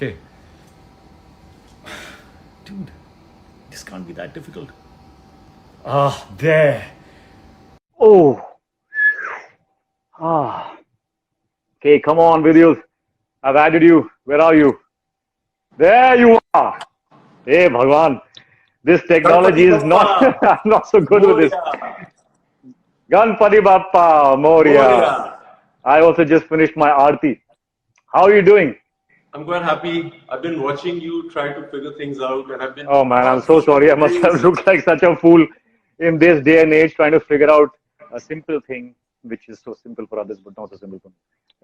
Okay. Dude, this can't be that difficult. Ah, there. Oh. Ah. Okay, come on, Viduyt. I've added you. Where are you? There you are. Hey, Bhagwan. This technology Ganpati is not, Bappa I'm not so good with this. Moria. Ganpati Bappa Moria. Moria. I also just finished my aarti. How are you doing? I'm quite happy. I've been watching you try to figure things out, and I've been Oh man, I'm so sorry. I must have amazed. looked like such a fool in this day and age trying to figure out a simple thing which is so simple for others but not so simple for me.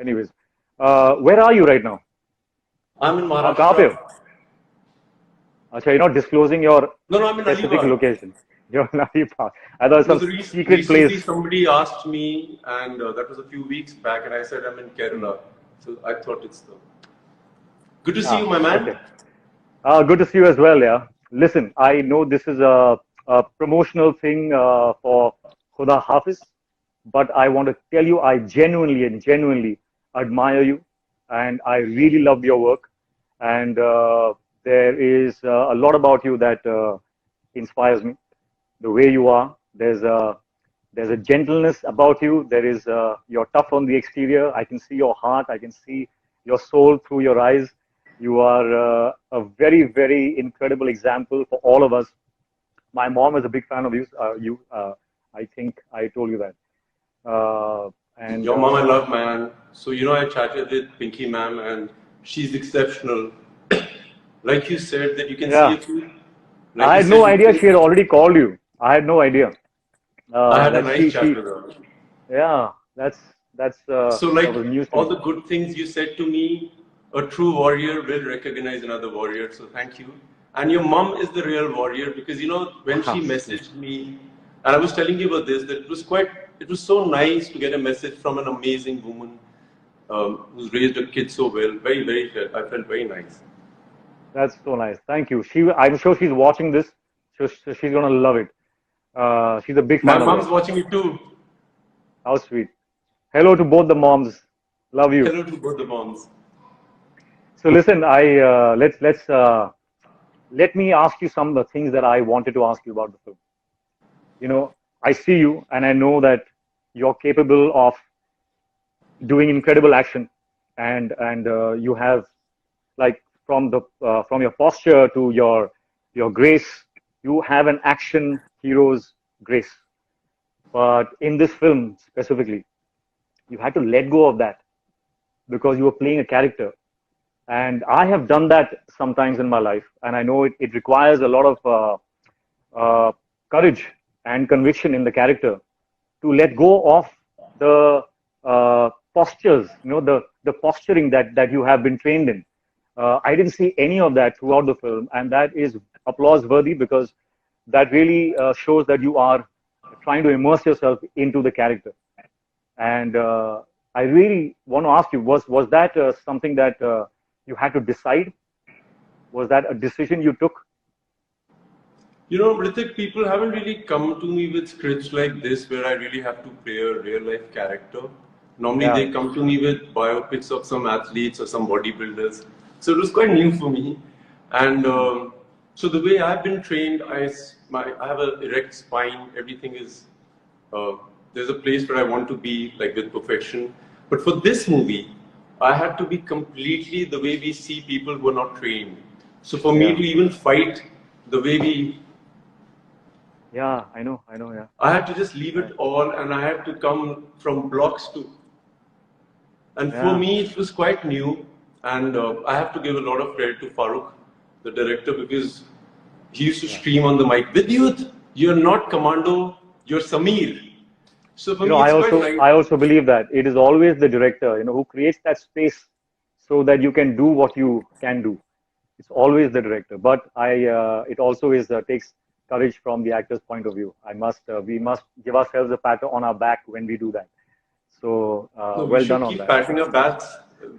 Anyways, where are you right now? I'm in कहाँ पे हो? Maharashtra. अच्छा, you're not disclosing your No, I'm in specific Alibag. location. You're in Alibag. I thought Because some secret recently place. somebody asked me, and that was a few weeks back, and I said I'm in Kerala. So I thought it's the. Good to see you, my man. Okay. Good to see you as well, yeah. Listen, I know this is a promotional thing for Khuda Hafiz, but I want to tell you I genuinely admire you, and I really love your work. And there is a lot about you that inspires me. The way you are, there's a gentleness about you. There is you're tough on the exterior. I can see your heart. I can see your soul through your eyes. You are a very incredible example for all of us. My mom is a big fan of you. I think I told you that. And Your mom I love, man. So I chatted with Pinky ma'am, and she's exceptional. Like you said, that you can see yeah, a few. Like I you had said, no you idea can. she had already called you. I had no idea I had a that nice chat with her. yeah, that's So, that was news to all me. the good things you said to me, a true warrior will recognize another warrior. So, thank you. And your mom is the real warrior because when she messaged me, and I was telling you about this, that it was so nice to get a message from an amazing woman who's raised a kid so well. I felt very nice. That's so nice. Thank you. I'm sure she's watching this, so she's gonna love it. She's a big My fan of mom's yours. watching it too. How sweet. Hello to both the moms. Love you. Hello to both the moms. So listen, let me ask you some of the things that I wanted to ask you about the film. I see you, and I know that you're capable of doing incredible action, and you have, like, from your posture to your grace, you have an action hero's grace. But in this film specifically, you had to let go of that because you were playing a character. And I have done that sometimes in my life, and I know it requires a lot of courage and conviction in the character to let go of the postures, the posturing that you have been trained in. I didn't see any of that throughout the film, and that is applause worthy because that really shows that you are trying to immerse yourself into the character. And I really want to ask you, was that something that you had to decide? Was that a decision you took? Hrithik, people haven't really come to me with scripts like this where I really have to play a real life character. Normally they come to me with biopics of some athletes or some bodybuilders. So it was quite new for me. And so the way I've been trained, I have an erect spine. Everything is, there's a place where I want to be, like, with perfection. But for this movie, I had to be completely the way we see people who are not trained. So for me to even fight the way we... Yeah, I know, yeah. I had to just leave it all, and I had to come from blocks to... And for me, it was quite new. And I have to give a lot of credit to Farooq, the director, because he used to scream on the mic, "Viduyt, you're not Commando, you're Samir." So for me, it's quite nice. I also believe that it is always the director, who creates that space so that you can do what you can do. It's always the director. But it also takes courage from the actor's point of view. We must give ourselves a pat on our back when we do that. So well done on that. We should keep patting our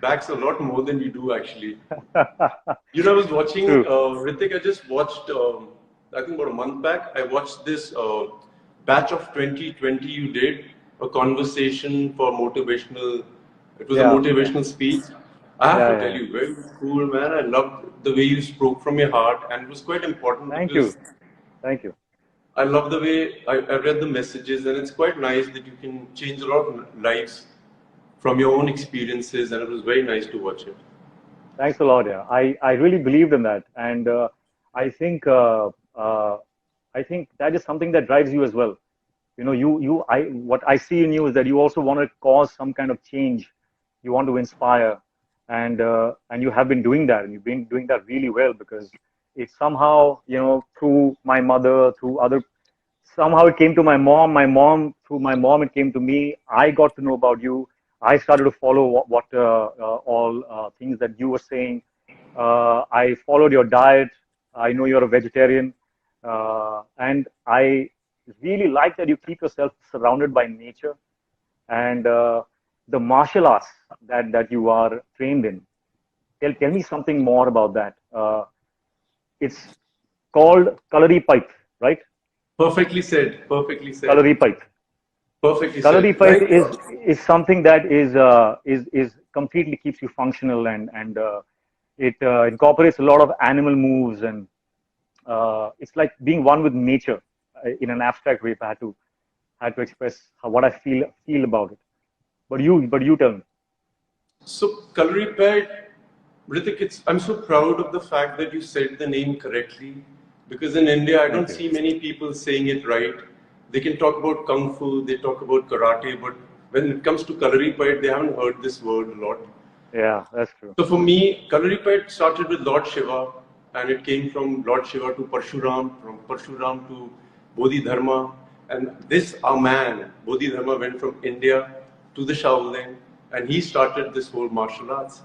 backs a lot more than you do, actually. I was watching Hrithik. I just watched, I think about a month back, I watched this batch of 2020 you did, a conversation for motivational, it was a motivational speech. I have to tell you, very cool, man. I loved the way you spoke from your heart, and it was quite important because Thank you. I love the way I read the messages, and it's quite nice that you can change a lot of lives from your own experiences, and it was very nice to watch it. Thanks a lot. Yeah, I really believed in that, and I think that is something that drives you as well. You know, what I see in you is that you also want to cause some kind of change. You want to inspire, and you have been doing that, and you've been doing that really well, because it somehow, you know, through my mother, through other, somehow it came to my mom. Through my mom, it came to me. I got to know about you. I started to follow all things that you were saying. I followed your diet. I know you're a vegetarian, and I really like that you keep yourself surrounded by nature, and the martial arts that you are trained in. Tell me something more about that. It's called 𝙬𝙤𝙘𝙀, right? Perfectly said. Perfectly said. 𝙬𝙤𝙘𝙀. Perfectly said. 𝙬𝙤𝙘𝙀 is something that is completely keeps you functional, and it incorporates a lot of animal moves, and it's like being one with nature in an abstract way. If I had to express what I feel about it. But you tell me. So 𝙬𝙤𝙘𝙀, Hrithik, I'm so proud of the fact that you said the name correctly, because in India I don't see many people saying it right. They can talk about kung fu, they talk about karate, but when it comes to 𝙬𝙤𝙀𝙀, they haven't heard this word a lot. Yeah, that's true. So for me, 𝙬𝙤𝙀𝙀 started with Lord Shiva, and it came from Lord Shiva to Parshuram, from Parshuram to Bodhidharma, and this our man, Bodhidharma, went from India to the Shaolin, and he started this whole martial arts,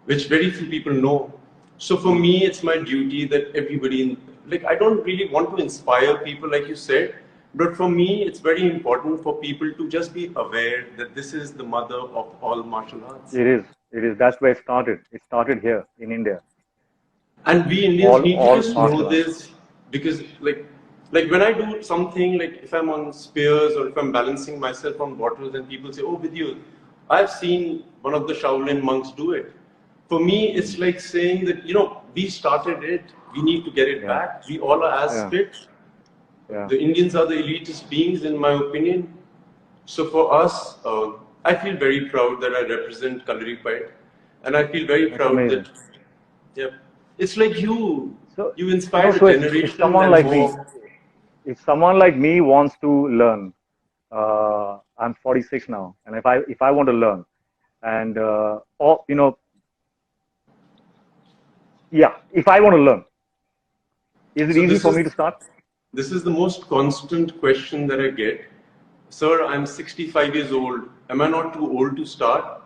which very few people know. So for me, it's my duty that everybody, like, I don't really want to inspire people, like you said, but for me, it's very important for people to just be aware that this is the mother of all martial arts. It is. That's where it started. It started here in India. And we Indians need to just know this, because like when I do something, like if I'm on spears or if I'm balancing myself on bottles, and people say, "Oh, Viduyt, I've seen one of the Shaolin monks do it." For me, it's like saying that, you know, we started it, we need to get it back. We all are as fit. The Indians are the elitist beings, in my opinion. So for us, I feel very proud that I represent 𝙬𝙤𝙀𝙀, and I feel very proud that, it's like you inspire the generation. If someone like me wants to learn, I'm 46 now, and if I want to learn, and you know, if I want to learn, is it easy for me to start? This is the most constant question that I get. Sir, I'm 65 years old. Am I not too old to start?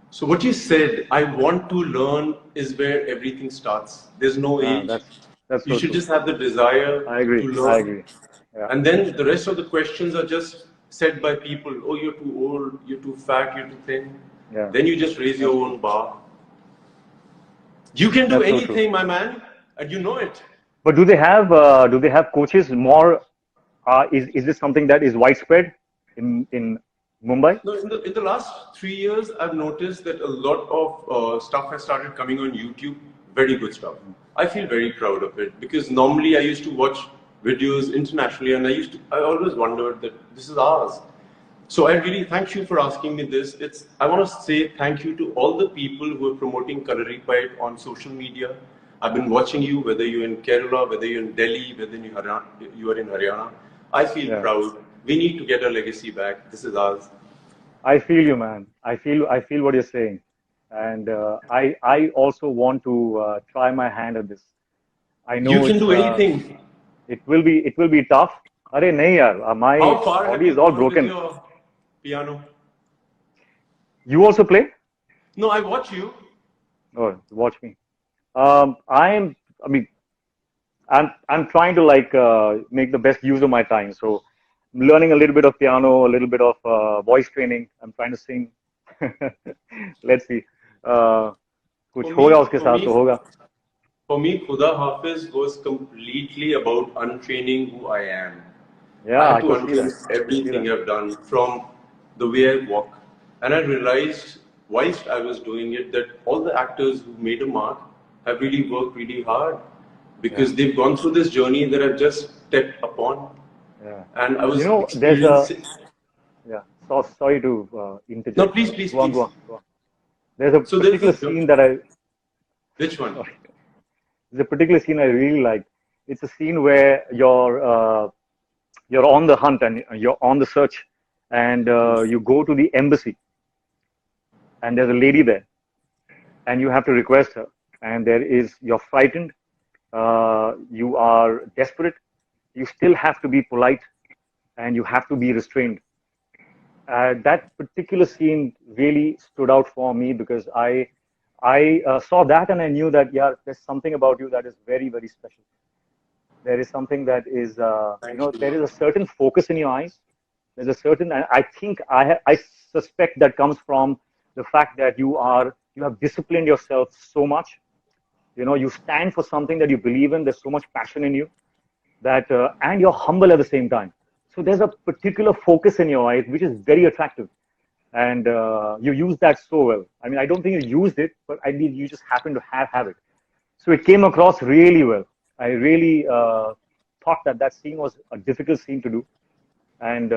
So what you said, I want to learn, is where everything starts. There's no age. That's you should just have the desire to learn. I agree. Yeah. And then the rest of the questions are just said by people. Oh, you're too old, you're too fat, you're too thin. Yeah. Then you just raise your own bar. You can do anything, my man, and you know it. But do they have coaches more? Is this something that is widespread in Mumbai? No, in the last 3 years, I've noticed that a lot of stuff has started coming on YouTube. Very good stuff. I feel very proud of it, because normally I used to watch videos internationally, and I always wondered that this is ours. So I really thank you for asking me this. I want to say thank you to all the people who are promoting 𝙬𝙤𝙀𝙀 on social media. I've been watching you, whether you're in Kerala, whether you're in Delhi, whether you are in Haryana. I feel proud. We need to get our legacy back. This is ours. I feel you, man. I feel what you're saying, and I also want to try my hand at this. I know you can do anything. It will be tough. Arey nahi yaar, my body is all broken. Your piano. You also play? No, I watch you. Oh, watch me. I'm trying to make the best use of my time. So I'm learning a little bit of piano, a little bit of voice training. I'm trying to sing. Let's see. कुछ होगा उसके साथ तो होगा. For me, Khuda Hafiz was completely about untraining who I am. Yeah, I had to untrain everything I've done, from the way I walk. And I realized whilst I was doing it, that all the actors who made a mark have really worked really hard because they've gone through this journey that I've just stepped upon. Yeah. And I was There's a, experiencing. so sorry to interject. No, please, please, Go on, please. go on. There's a So particular there's scene that I. Which one? Sorry. There's a particular scene I really like. It's a scene where you're on the hunt and you're on the search, and you go to the embassy, and there's a lady there, and you have to request her, and you're frightened, you are desperate, you still have to be polite, and you have to be restrained. That particular scene really stood out for me because I saw that and I knew that, yeah, there's something about you that is very, very special. There is something that is, there is a certain focus in your eyes. There's a certain, I think, I suspect that comes from the fact that you have disciplined yourself so much. You stand for something that you believe in. There's so much passion in you that, and you're humble at the same time. So there's a particular focus in your eyes, which is very attractive. And you use that so well. I mean, I don't think you used it, but I mean, you just happen to have it. So it came across really well. I really thought that scene was a difficult scene to do. And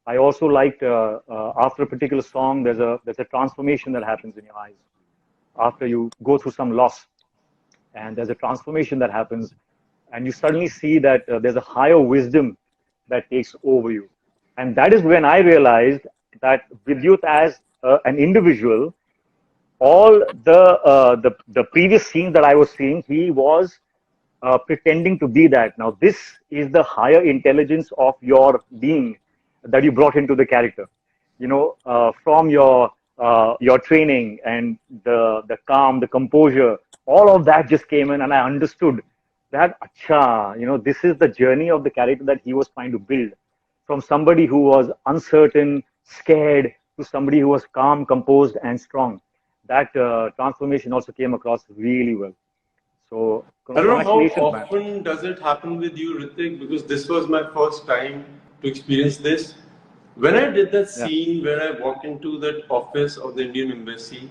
I also liked, after a particular song, there's a transformation that happens in your eyes. After you go through some loss, and there's a transformation that happens, and you suddenly see that there's a higher wisdom that takes over you. And that is when I realized that Viduyt as an individual, all the previous scenes that I was seeing, he was pretending to be that. Now, this is the higher intelligence of your being that you brought into the character. From your training and the calm, the composure, all of that just came in, and I understood that, this is the journey of the character that he was trying to build. From somebody who was uncertain, scared, to somebody who was calm, composed, and strong. That transformation also came across really well. So, I don't know how congratulations, man. often does it happen with you, Hrithik, because this was my first time to experience this. When I did that scene where I walk into that office of the Indian Embassy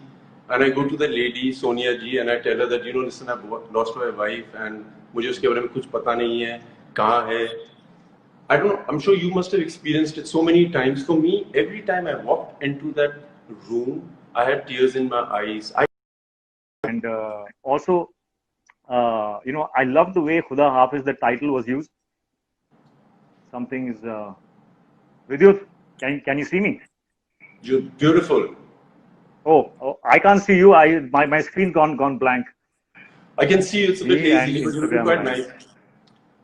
and I go to the lady, Sonia ji, and I tell her that, listen, I've lost my wife and मुझे उसके बारे में कुछ पता नहीं है, कहाँ है. I don't know, I'm sure you must have experienced it so many times. For me, every time I walked into that room, I had tears in my eyes. And also, I love the way Khuda Hafiz, the title was used. Something is... Viduyt, can you see me? You're beautiful. Oh, I can't see you. My screen's gone blank. I can see you. It's a bit hazy, but you look quite nice.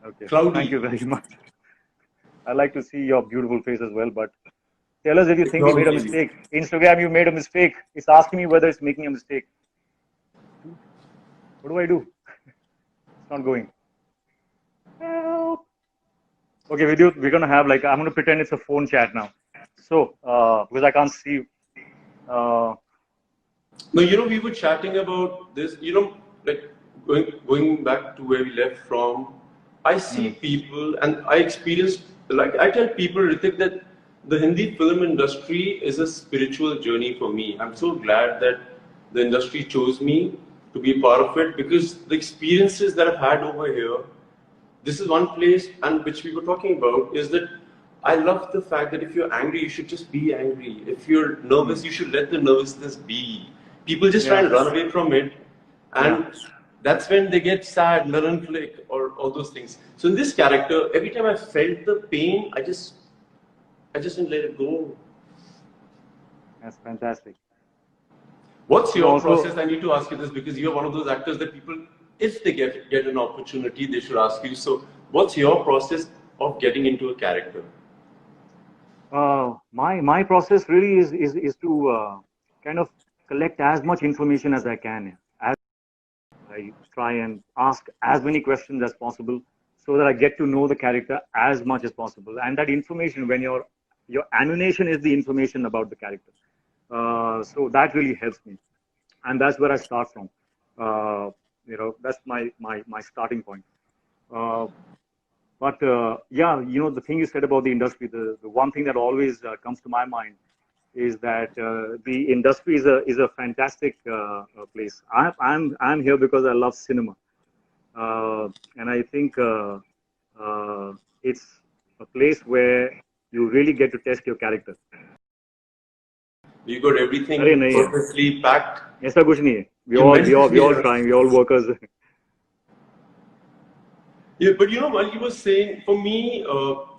Okay. Cloudy. Thank you very much. I like to see your beautiful face as well, but tell us if you think you made a mistake. Instagram, you made a mistake. It's asking me whether it's making a mistake. What do I do? It's not going. Help. Okay, Viduyt, we're going to have I'm going to pretend it's a phone chat now. So, because I can't see you. No, we were chatting about this, going back to where we left from, I see people and I experienced, I tell people, Hrithik, that the Hindi film industry is a spiritual journey for me. I'm so glad that the industry chose me to be a part of it, because the experiences that I've had over here, this is one place, and which we were talking about, is that I love the fact that if you're angry, you should just be angry. If you're nervous, you should let the nervousness be. People just try and run away from it, and that's when they get sad, melancholic, or all those things. So in this character, every time I felt the pain, I just didn't let it go. That's fantastic. What's your process? I need to ask you this because you're one of those actors that people, if they get an opportunity, they should ask you. So what's your process of getting into a character? My process really is to kind of collect as much information as I can. I try and ask as many questions as possible so that I get to know the character as much as possible. And that information, when your ammunition is the information about the character. So that really helps me. And that's where I start from. That's my starting point. The thing you said about the industry, the one thing that always comes to my mind is that the industry is a fantastic place. I'm here because I love cinema, and I think it's a place where you really get to test your character. You got everything अरे नहीं है, perfectly packed. ऐसा कुछ नहीं है. We all trying. We all workers. Yeah, but you know, while you were saying, for me,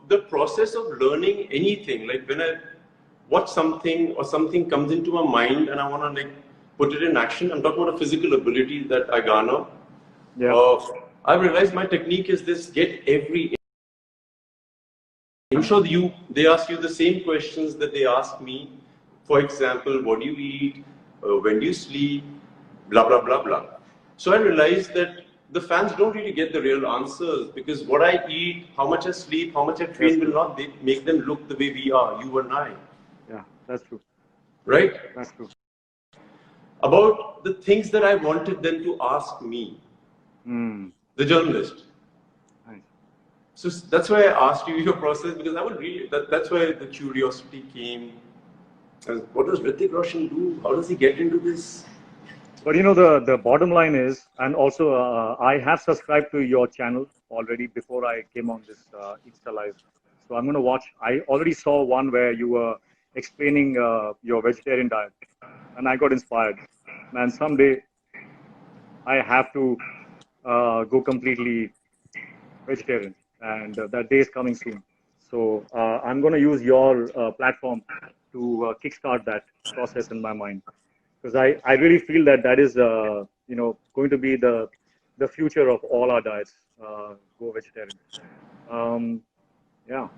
the process of learning anything, like when I watch something or something comes into my mind and I want to like put it in action, I'm talking about a physical ability that I garner. Yeah. I realized my technique is this: get every. I'm sure they ask you the same questions that they ask me. For example, what do you eat? When do you sleep? Blah, blah, blah, blah. So I realized that the fans don't really get the real answers, because what I eat, how much I sleep, how much I train will not make them look the way we are, you and I. Yeah, that's true. Right? That's true. About the things that I wanted them to ask me, the journalist. Nice. So that's why I asked you your process, because I would really, that's why the curiosity came. And what does Hrithik Roshan do? How does he get into this? But you know, the bottom line is, and also I have subscribed to your channel already before I came on this Insta Live. So I'm going to watch. I already saw one where you were explaining your vegetarian diet, and I got inspired. Man, someday I have to go completely vegetarian, and that day is coming soon. So I'm going to use your platform to kickstart that process in my mind, because I really feel that is you know, going to be the future of all our diets. Go vegetarian. Yeah.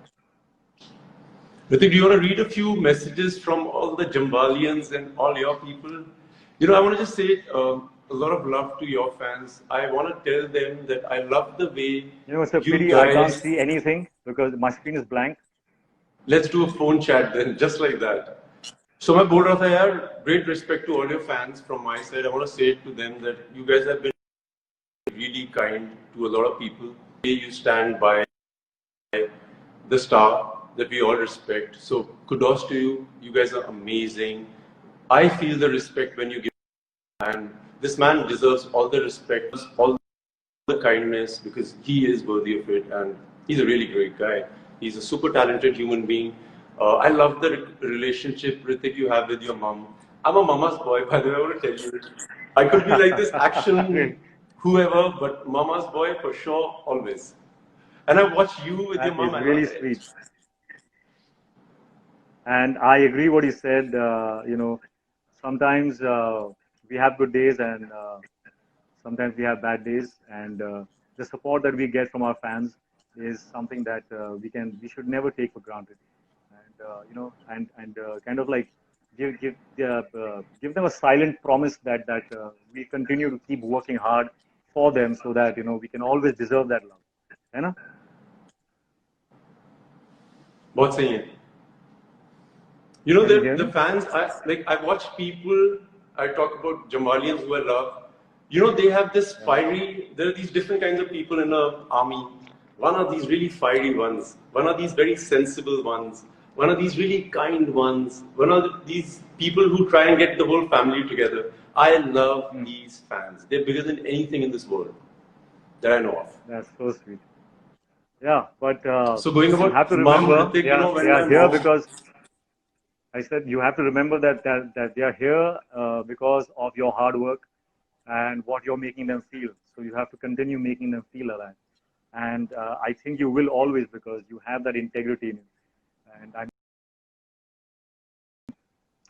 Hrithik, do you want to read a few messages from all the Jambalians and all your people? You know, I want to just say a lot of love to your fans. I want to tell them that I love the way you know, it's a pity guys... I can't see anything because my screen is blank. Let's do a phone chat then, just like that. So मैं बोल रहा था यार, great respect to all your fans from my side. I want to say to them that you guys have been really kind to a lot of people. You stand by the star that we all respect. So kudos to you. You guys are amazing. I feel the respect when you give, and this man deserves all the respect, all the kindness, because he is worthy of it, and he's a really great guy. He's a super talented human being. I love the relationship, Hrithik, you have with your mom. I'm a mama's boy, by the way, I want to tell you. I could be like this action, whoever, but mama's boy for sure, always. And I watch you with your mom. That is really sweet. And I agree what he said. You know, sometimes we have good days and sometimes we have bad days. And the support that we get from our fans is something that we should never take for granted. And you know, and kind of like give them a silent promise that we continue to keep working hard for them, so that, you know, we can always deserve that love. है ना? बहुत सही है. You know, the fans, I watch people, I talk about Jambalians who I love. You know, they have this fiery, there are these different kinds of people in the army. One are these really fiery ones. One are these very sensible ones. One are these really kind ones. One are these people who try and get the whole family together. I love these fans. They're bigger than anything in this world that I know of. That's so sweet. Yeah, but so going about you have to remember, Mom, Hrithik, they are here mom... because I said you have to remember that they are here because of your hard work and what you're making them feel. So you have to continue making them feel alive. And I think you will always, because you have that integrity in you.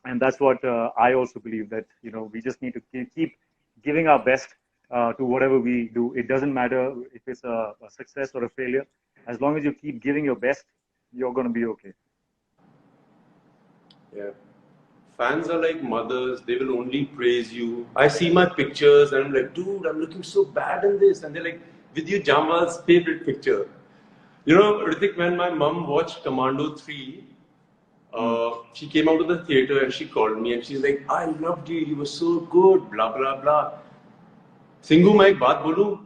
And that's what I also believe, that, you know, we just need to keep giving our best to whatever we do. It doesn't matter if it's a success or a failure. As long as you keep giving your best, you're going to be okay. Yeah. Fans are like mothers. They will only praise you. I see my pictures and I'm like, dude, I'm looking so bad in this. And they're like, Viduyt Jamwal's favorite picture. You know, Hrithik, when my mom watched Commando 3, she came out of the theater and she called me and she's like, I loved you. You were so good. Blah, blah, blah. Singhu, मैं एक बात बोलूं,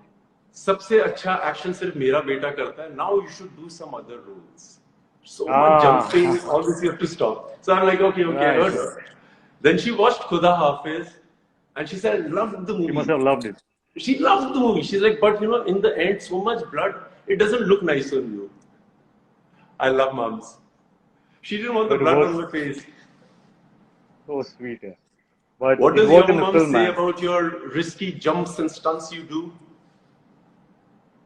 सबसे अच्छा action सिर्फ मेरा बेटा करता है. Now you should do some other roles. So much Ah, jumping, all this you have to stop. So I'm like, okay, I right. heard her. Then she watched Khuda Hafiz and she said, I loved the She must movie. have loved it. She loved the movie. She's like, but in the end, so much blood, it doesn't look nice on you. I love moms. She didn't want the But it blood was on my face. so sweet. Yeah. But What it does worked your in the mom film, say man. about your risky jumps and stunts you do?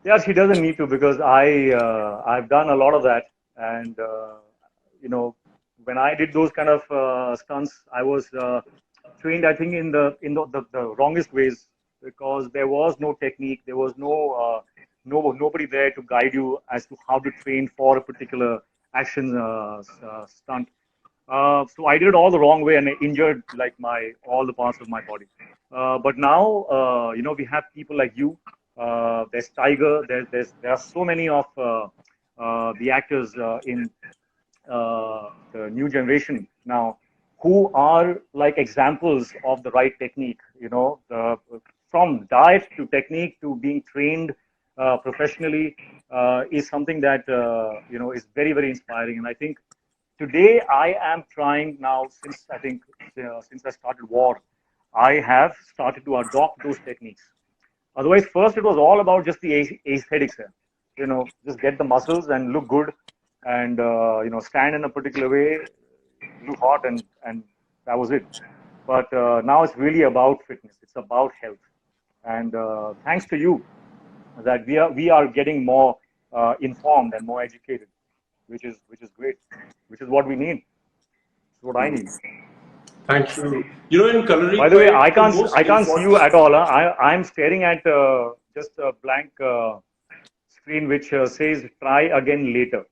Yeah, she doesn't need to because I've done a lot of that, and you know, when I did those kind of stunts, I was trained, I think, in the wrongest ways because there was no technique, there was nobody there to guide you as to how to train for a particular action stunt. So I did it all the wrong way and I injured like my all the parts of my body. But now, we have people like you. There's Tiger. There are so many of the actors in the new generation now who are like examples of the right technique. From diet to technique to being trained professionally is something that is very, very inspiring. And I think today I am trying now, since I started war, I have started to adopt those techniques. Otherwise, first it was all about just the aesthetics. Just get the muscles and look good, and stand in a particular way, look hot, and that was it. But now it's really about fitness. It's about health, and thanks to you, that we are getting more informed and more educated, which is great, which is what we need. It's what I need. Thank you. In By Coloring the way, I Poet, the can't most I can't see you important. at all. Huh? I'm staring at just a blank screen which says "try again later,"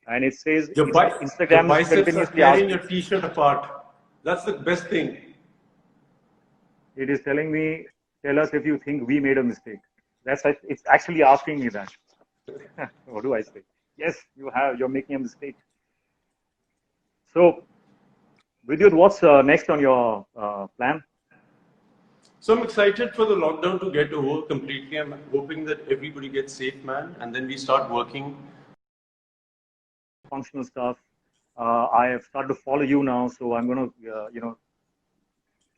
and it says Your Instagram is biceps are continuously tearing asking. your t-shirt apart. That's the best thing. It is telling me, tell us if you think we made a mistake. It's actually asking me that. What do I say? Yes, you have. You're making a mistake. So, Viduyt, what's next on your plan? So I'm excited for the lockdown to get over completely. I'm hoping that everybody gets safe, man, and then we start working. Functional stuff. I have started to follow you now, so I'm going to,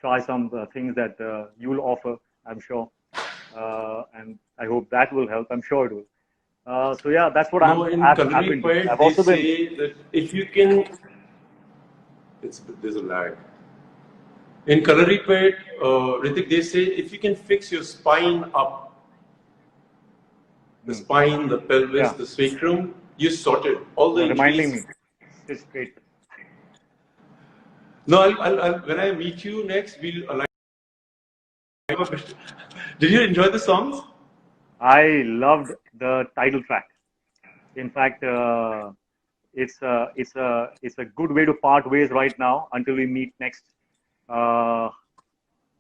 try some things that you'll offer, I'm sure. And I hope that will help. I'm sure it will. So yeah, that's what No, in I've Coloring been doing. Poet, I've they also been. say that if you can, there's a lag. In Coloring Poet, Hrithik, they say if you can fix your spine up, the spine, the pelvis, Yeah, the sacrum, you're sorted. All the you're reminding me. injuries. Sit straight. No, when I meet you next, we'll align. Did you enjoy the songs? I loved the title track. In fact, it's a good way to part ways right now until we meet next. Uh,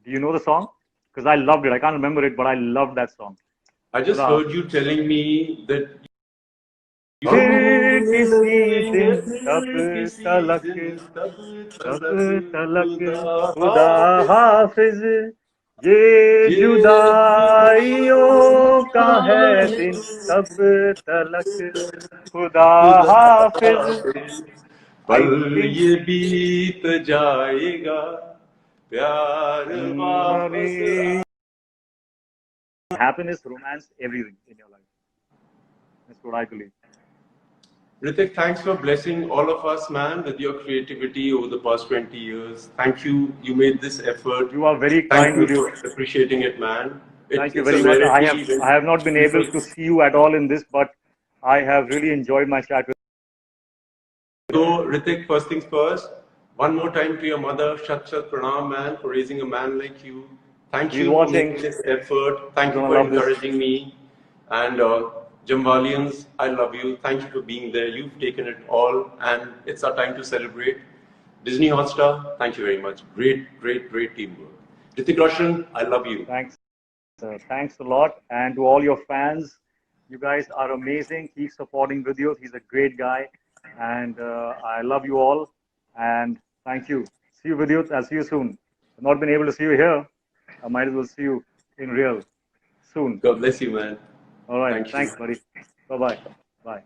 do you know the song? Because I loved it. I can't remember it, but I loved that song. I just Khuda heard you telling me that फिर किसी दिन तब तलक तब तलक खुदा हाफिज ये जुदाइयों का है दिन तब तलक खुदा हाफिज पल I think ये बीत जाएगा प्यार वापस happiness, romance, everything in your life. That's what I believe. Hrithik, thanks for blessing all of us, man, with your creativity over the past 20 years. Thank you. You made this effort. You are very Thank kind you with you. for appreciating it, man. Thank you It's a very much. I have rarity when I have not been able people. to see you at all in this, but I have really enjoyed my chat with So, Hrithik, first things first. One more time to your mother, Shat Shat Pranam, man, for raising a man like you. Thank you. He's you for watching. making this effort. He's Thank you gonna for love this. encouraging me. And Jamwalians, I love you. Thank you for being there. You've taken it all, and it's our time to celebrate. Disney Hotstar, thank you very much. Great, great, great teamwork. Hrithik Roshan, I love you. Thanks. Thanks a lot. And to all your fans, you guys are amazing. Keep supporting Viduyt. He's a great guy. And I love you all. And thank you. See you, Viduyt. I'll see you soon. I've not been able to see you here. I might as well see you in real soon. God bless you, man. All right. Thank you. Thanks, buddy. Bye-bye. Bye.